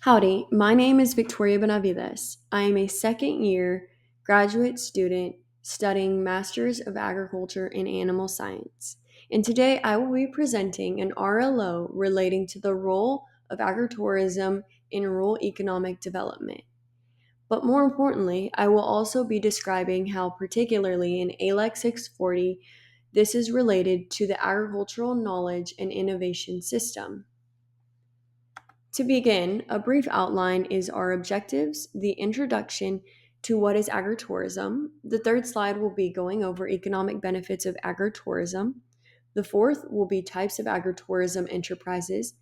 Howdy, my name is Victoria Benavides. I am a second year graduate student studying Masters of Agriculture in Animal Science. And today I will be presenting an RLO relating to the role of agritourism in rural economic development. But more importantly, I will also be describing how, particularly in ALEC 640, this is related to the agricultural knowledge and innovation system. To begin, a brief outline is our objectives, the introduction to what is agritourism. The third slide will be going over economic benefits of agritourism. The fourth will be types of agritourism enterprises.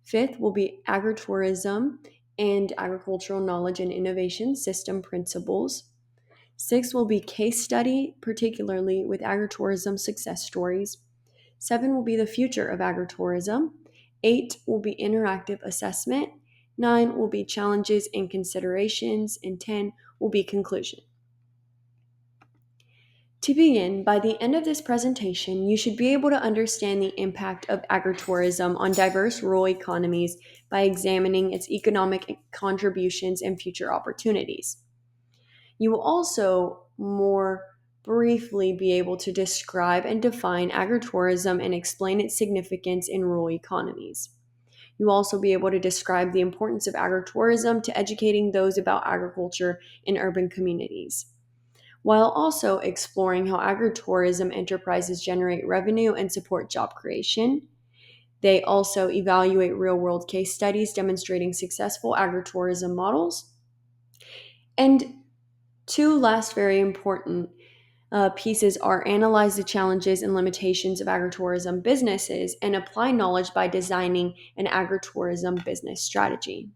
Fifth will be agritourism and agricultural knowledge and innovation system principles. Sixth will be case study, particularly with agritourism success stories. 7 will be the future of agritourism. 8 will be interactive assessment. 9 will be challenges and considerations. And 10 will be conclusion. To begin, by the end of this presentation, you should be able to understand the impact of agritourism on diverse rural economies by examining its economic contributions and future opportunities. You will also more briefly be able to describe and define agritourism and explain its significance in rural economies. You will also be able to describe the importance of agritourism to educating those about agriculture in urban communities, while also exploring how agritourism enterprises generate revenue and support job creation. They also evaluate real-world case studies demonstrating successful agritourism models. And two last very important pieces are analyze the challenges and limitations of agritourism businesses and apply knowledge by designing an agritourism business strategy.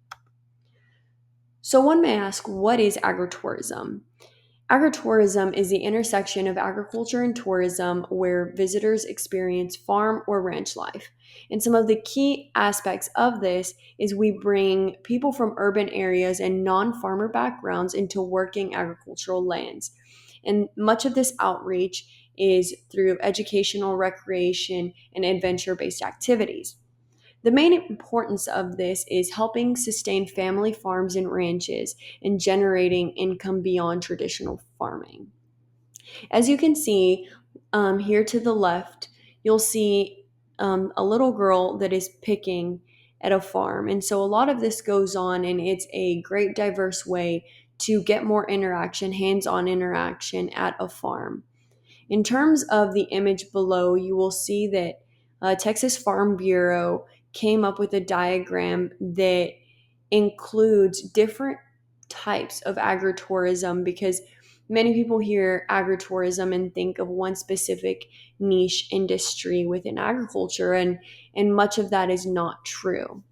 So one may ask, what is agritourism? Agritourism is the intersection of agriculture and tourism where visitors experience farm or ranch life. And some of the key aspects of this is we bring people from urban areas and non-farmer backgrounds into working agricultural lands. And much of this outreach is through educational, recreation, and adventure-based activities. The main importance of this is helping sustain family farms and ranches and generating income beyond traditional farming. As you can see here to the left, you'll see a little girl that is picking at a farm. And so a lot of this goes on, and it's a great diverse way to get more interaction, hands-on interaction at a farm. In terms of the image below, you will see that Texas Farm Bureau came up with a diagram that includes different types of agritourism, because many people hear agritourism and think of one specific niche industry within agriculture, and much of that is not true.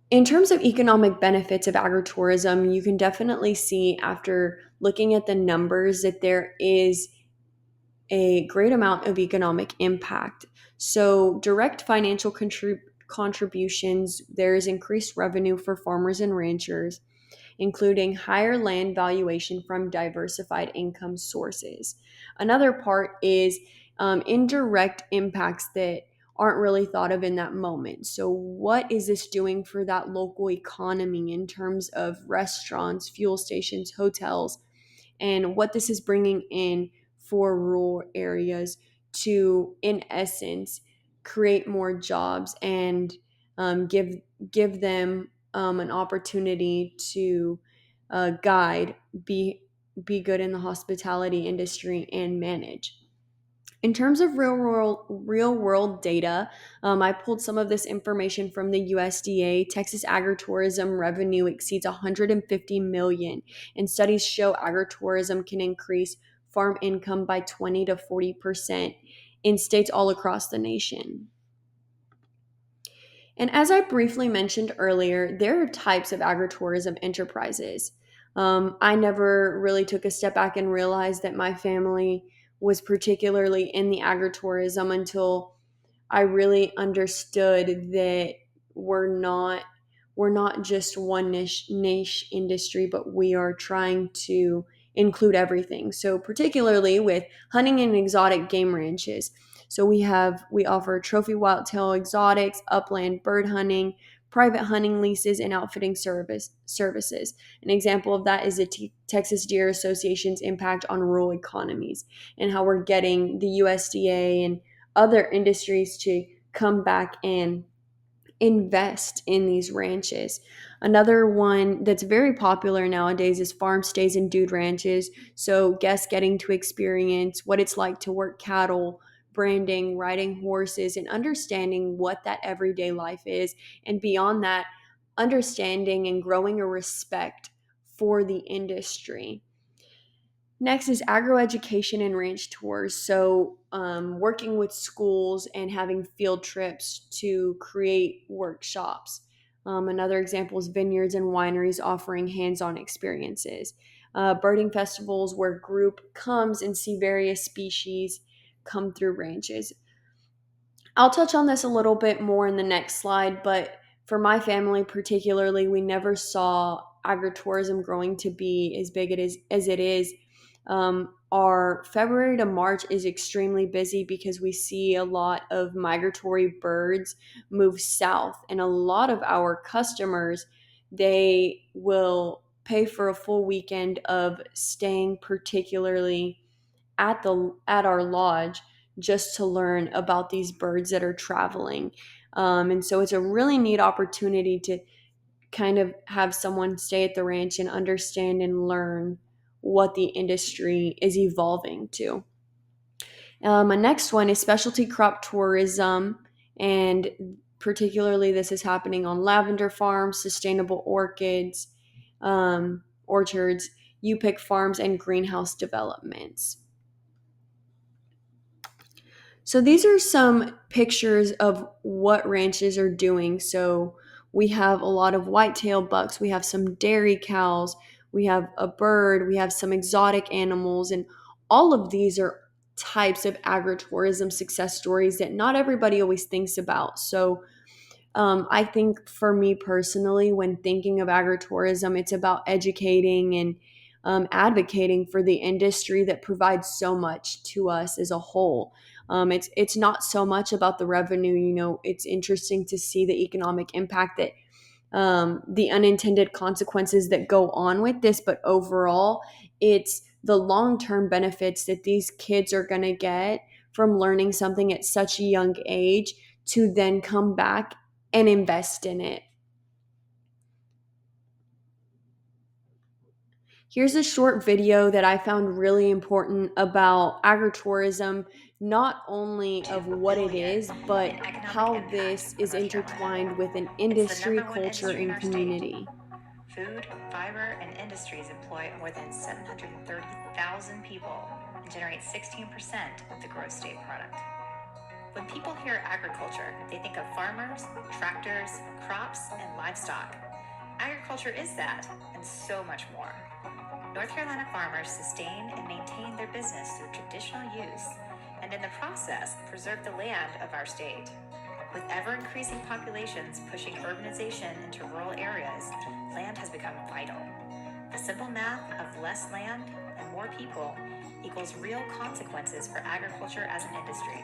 In terms of economic benefits of agritourism, you can definitely see after looking at the numbers that there is a great amount of economic impact. So direct financial contributions, there is increased revenue for farmers and ranchers, including higher land valuation from diversified income sources. Another part is indirect impacts that aren't really thought of in that moment. So what is this doing for that local economy in terms of restaurants, fuel stations, hotels, and what this is bringing in for rural areas to, in essence, create more jobs and give them an opportunity to guide, be good in the hospitality industry, and manage. In terms of real world data, I pulled some of this information from the USDA. Texas agritourism revenue exceeds 150 million, and studies show agritourism can increase farm income by 20 to 40% in states all across the nation. And as I briefly mentioned earlier, there are types of agritourism enterprises. I never really took a step back and realized that my family was particularly in the agritourism until I really understood that we're not just one niche industry, but we are trying to include everything. So particularly with hunting and exotic game ranches. So we offer trophy whitetail exotics, upland bird hunting, private hunting leases, and outfitting services. An example of that is the Texas Deer Association's impact on rural economies and how we're getting the USDA and other industries to come back and invest in these ranches. Another one that's very popular nowadays is farm stays and dude ranches. So, guests getting to experience what it's like to work cattle, branding, riding horses, and understanding what that everyday life is. And beyond that, understanding and growing a respect for the industry. Next is agroeducation and ranch tours. So, working with schools and having field trips to create workshops. Another example is vineyards and wineries offering hands on experiences. Birding festivals where a group comes and see various species come through ranches. I'll touch on this a little bit more in the next slide, but for my family particularly, we never saw agritourism growing to be as big as it is. Our February to March is extremely busy because we see a lot of migratory birds move south, and a lot of our customers, they will pay for a full weekend of staying particularly at our lodge just to learn about these birds that are traveling. And so it's a really neat opportunity to kind of have someone stay at the ranch and understand and learn what the industry is evolving to. My next one is specialty crop tourism, and particularly this is happening on lavender farms, sustainable orchards, U-pick farms, and greenhouse developments. So these are some pictures of what ranches are doing. So we have a lot of whitetail bucks, we have some dairy cows, we have a bird, we have some exotic animals, and all of these are types of agritourism success stories that not everybody always thinks about. So I think for me personally, when thinking of agritourism, it's about educating and advocating for the industry that provides so much to us as a whole. It's not so much about the revenue. It's interesting to see the economic impact that the unintended consequences that go on with this, but overall, it's the long-term benefits that these kids are going to get from learning something at such a young age to then come back and invest in it. Here's a short video that I found really important about agritourism, not only of what it is, but how this is intertwined with an industry, culture, and community. Food, fiber, and industries employ more than 730,000 people and generate 16% of the gross state product. When people hear agriculture, they think of farmers, tractors, crops, and livestock. Agriculture is that, and so much more. North Carolina farmers sustain and maintain their business through traditional use, and in the process, preserve the land of our state. With ever-increasing populations pushing urbanization into rural areas, land has become vital. The simple math of less land and more people equals real consequences for agriculture as an industry.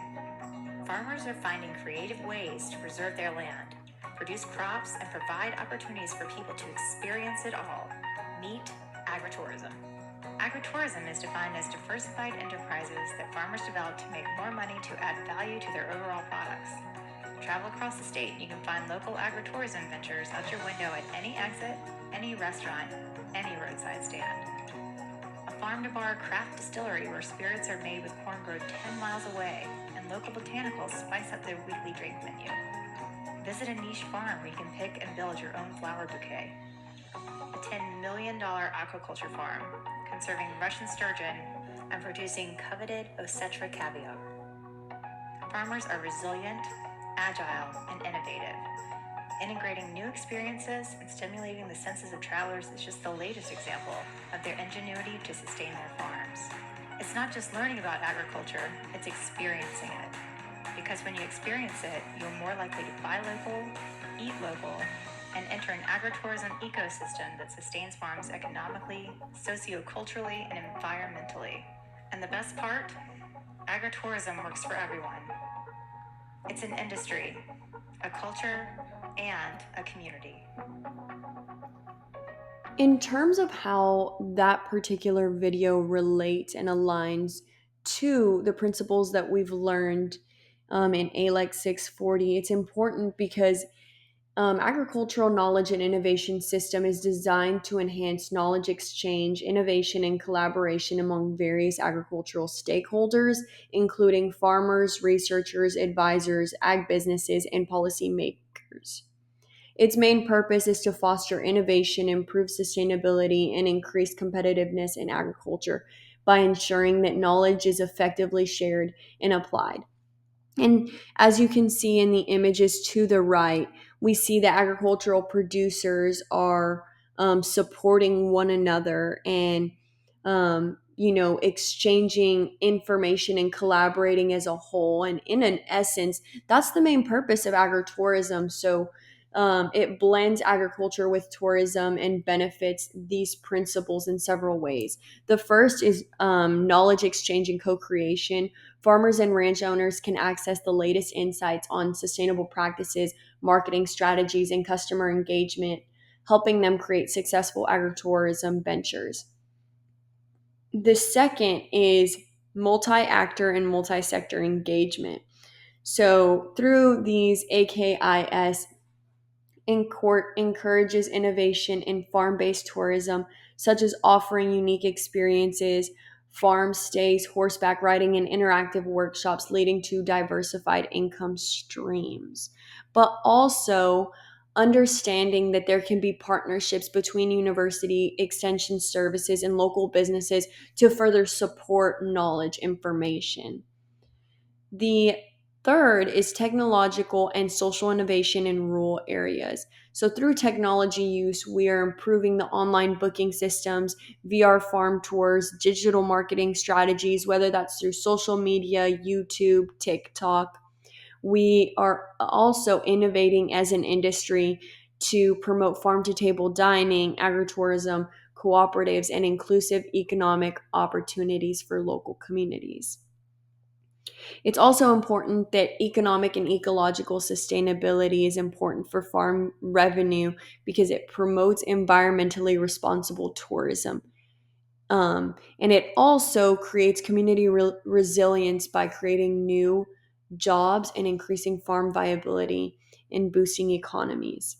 Farmers are finding creative ways to preserve their land, produce crops, and provide opportunities for people to experience it all. Meet agritourism. Agritourism is defined as diversified enterprises that farmers develop to make more money to add value to their overall products. Travel across the state, you can find local agritourism ventures out your window at any exit, any restaurant, any roadside stand. A farm-to-bar craft distillery where spirits are made with corn grown 10 miles away, and local botanicals spice up their weekly drink menu. Visit a niche farm where you can pick and build your own flower bouquet. A $10 million aquaculture farm, conserving Russian sturgeon and producing coveted Osetra caviar. Farmers are resilient, agile, and innovative. Integrating new experiences and stimulating the senses of travelers is just the latest example of their ingenuity to sustain their farms. It's not just learning about agriculture, it's experiencing it. Because when you experience it, you're more likely to buy local, eat local, and enter an agritourism ecosystem that sustains farms economically, socioculturally, and environmentally. And the best part? Agritourism works for everyone. It's an industry, a culture, and a community? In terms of how that particular video relates and aligns to the principles that we've learned in ALEC 640, it's important because agricultural knowledge and innovation system is designed to enhance knowledge exchange, innovation, and collaboration among various agricultural stakeholders, including farmers, researchers, advisors, ag businesses, and policymakers. Its main purpose is to foster innovation, improve sustainability, and increase competitiveness in agriculture by ensuring that knowledge is effectively shared and applied. And as you can see in the images to the right, we see that agricultural producers are supporting one another and, exchanging information and collaborating as a whole. And in an essence, that's the main purpose of agritourism. So it blends agriculture with tourism and benefits these principles in several ways. The first is knowledge exchange and co creation. Farmers and ranch owners can access the latest insights on sustainable practices, marketing strategies, and customer engagement, helping them create successful agritourism ventures. The second is multi actor and multi sector engagement. So, through these AKIS, encourages innovation in farm based tourism, such as offering unique experiences, farm stays, horseback riding, and interactive workshops, leading to diversified income streams. But also, understanding that there can be partnerships between university extension services and local businesses to further support knowledge information. The third is technological and social innovation in rural areas. So, through technology use, we are improving the online booking systems, VR farm tours, digital marketing strategies, whether that's through social media, YouTube, TikTok. We are also innovating as an industry to promote farm to table dining, agritourism, cooperatives, and inclusive economic opportunities for local communities. It's also important that economic and ecological sustainability is important for farm revenue because it promotes environmentally responsible tourism. And it also creates community resilience by creating new jobs and increasing farm viability and boosting economies.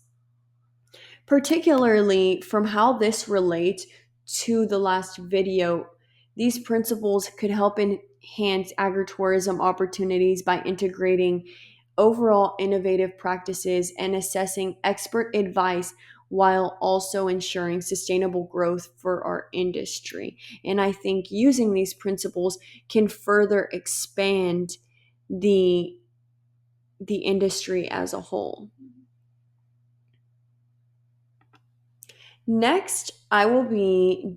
Particularly from how this relates to the last video, these principles could help enhance agritourism opportunities by integrating overall innovative practices and assessing expert advice while also ensuring sustainable growth for our industry. And I think using these principles can further expand the the industry as a whole. Next, I will be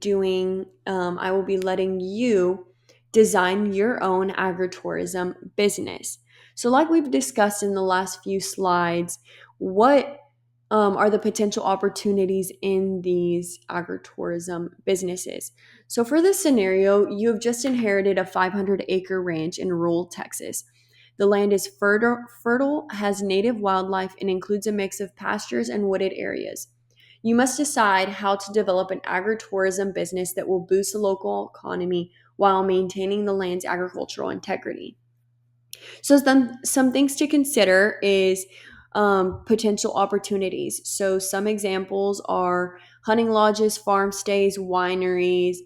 letting you design your own agritourism business. So, like we've discussed in the last few slides, what are the potential opportunities in these agritourism businesses? So, for this scenario, you have just inherited a 500-acre ranch in rural Texas. The land is fertile, has native wildlife, and includes a mix of pastures and wooded areas. You must decide how to develop an agritourism business that will boost the local economy while maintaining the land's agricultural integrity. So some things to consider is potential opportunities. So some examples are hunting lodges, farm stays, wineries,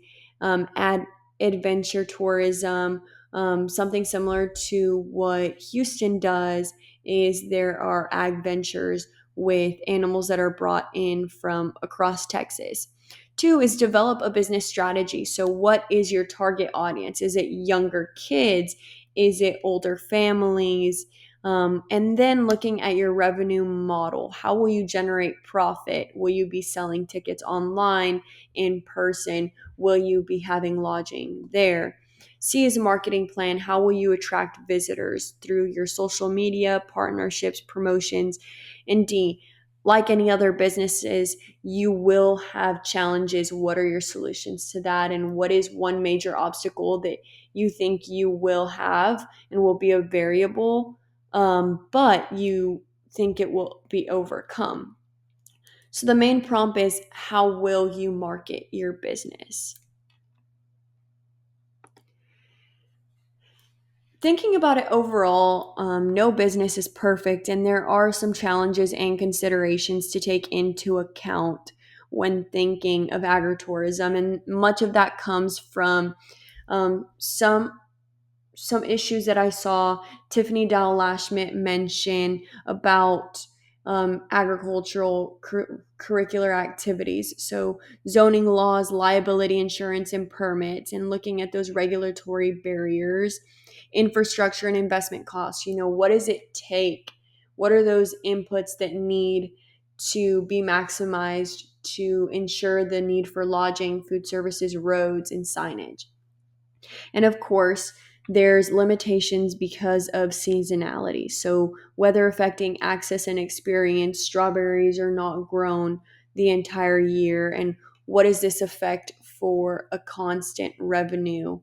ad adventure tourism. Something similar to what Houston does is there are ag ventures with animals that are brought in from across Texas. Two is develop a business strategy. So, what is your target audience? Is it younger kids? Is it older families? And then looking at your revenue model. How will you generate profit? Will you be selling tickets online, in person? Will you be having lodging there? C is a marketing plan. How will you attract visitors through your social media, partnerships, promotions? And D, like any other businesses, you will have challenges. What are your solutions to that? And what is one major obstacle that you think you will have and will be a variable, but you think it will be overcome? So the main prompt is, how will you market your business? Thinking about it overall, no business is perfect, and there are some challenges and considerations to take into account when thinking of agritourism. And much of that comes from some issues that I saw Tiffany Dowell Lashmet mention about agricultural curricular activities. So, zoning laws, liability insurance, and permits, and looking at those regulatory barriers, infrastructure and investment costs. What does it take? What are those inputs that need to be maximized to ensure the need for lodging, food services, roads, and signage? And of course, there's limitations because of seasonality. So, weather affecting access and experience, strawberries are not grown the entire year. And what does this affect for a constant revenue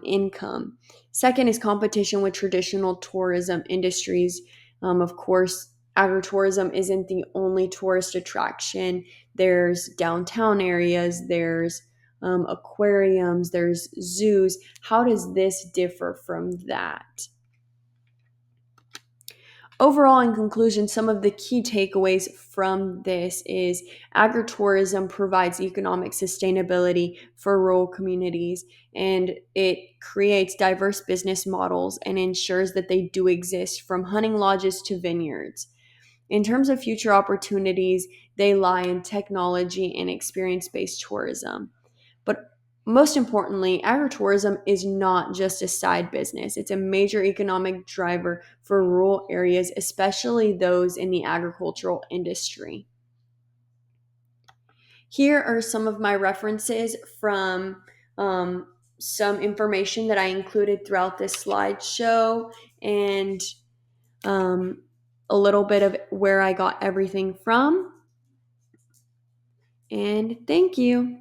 income? Second is competition with traditional tourism industries. Of course, agritourism isn't the only tourist attraction. There's downtown areas, there's aquariums, there's zoos. How does this differ from that? Overall, in conclusion, some of the key takeaways from this is agritourism provides economic sustainability for rural communities, and it creates diverse business models and ensures that they do exist, from hunting lodges to vineyards. In terms of future opportunities, they lie in technology and experience based tourism. But most importantly, agritourism is not just a side business. It's a major economic driver for rural areas, especially those in the agricultural industry. Here are some of my references from some information that I included throughout this slideshow, and um, a little bit of where I got everything from. And thank you.